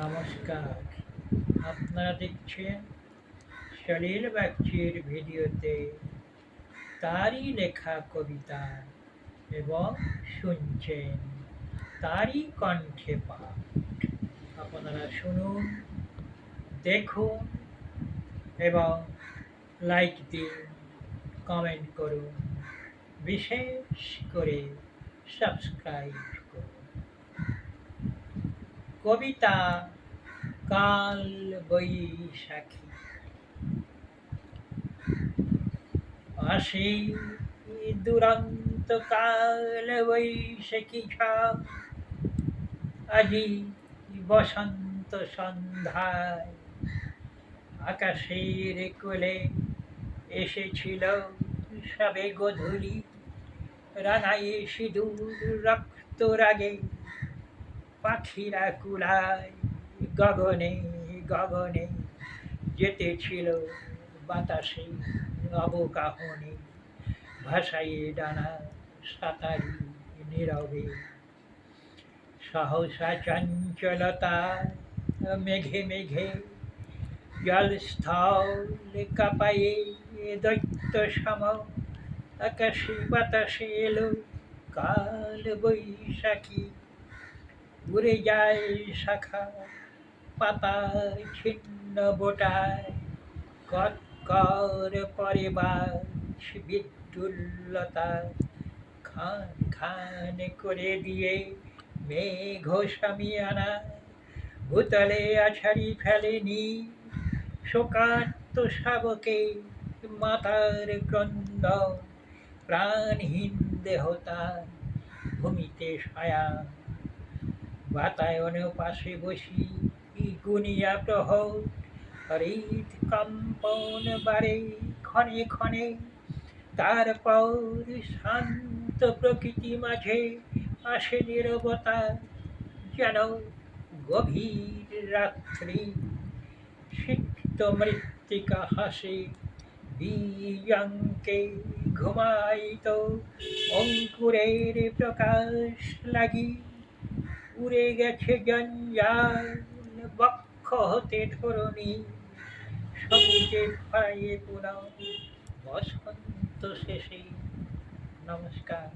নমস্কার। আপনারা দেখছেন সলিল বাগচির ভিডিওতে তারই লেখা কবিতা এবং শুনছেন তারই কণ্ঠে পাঠ। আপনারা শুনুন, দেখুন এবং লাইক দিন, কমেন্ট করুন, বিশেষ করে সাবস্ক্রাইব করুন। কবিতা কাল বৈশাখী। আসে দুরন্ত কাল বৈশাখী ঝড়, আজি বসন্ত সন্ধ্যায় আকাশের কোলে এসেছিল সবে গোধূলি, রাঙায় সিঁদুর রক্ত রাগে পাখিরা কুলায় গগনে গগনে যেতেছিল বাতাসে অবগাহনে, ভাসায়ে ডানা সাঁতারি নীরবে। সহসা চঞ্চলতা মেঘে মেঘে জলস্থল কাঁপায়ে দৈত্য সম আকাশে বাতাসে এলো কাল বৈশাখী। উড়ে যায় শাখা পাতা ছিন্ন বোটায়, কর পরে বাজ বিদ্যুল্লতা খান খান করে দিয়ে মেঘ সামিয়ানা ভূতলে আছাড়ি ফেলেনি শোকার্ত শাবকে মাতার ক্রন্দ, প্রাণহীন দেহতা ভূমিতে শয়ান। বাতায়ন পাশে বসি গুনিয়া প্রহর, হৃদ কম্পন বাড়ে ক্ষণে ক্ষণে। তারপর শান্ত প্রকৃতি মাঝে আসে নীরবতা, যেন গভীর রাত্রি। সিক্ত মৃত্তিকা হাসে বীজাঙ্কে ঘুমায়িত অঙ্কুরের প্রকাশ লাগি। উড়ে গেছে জঞ্জাল বক্ষ হতে ধরণী, সবুজে ভরায়ে পুনঃ বসন্ত শেষে। নমস্কার।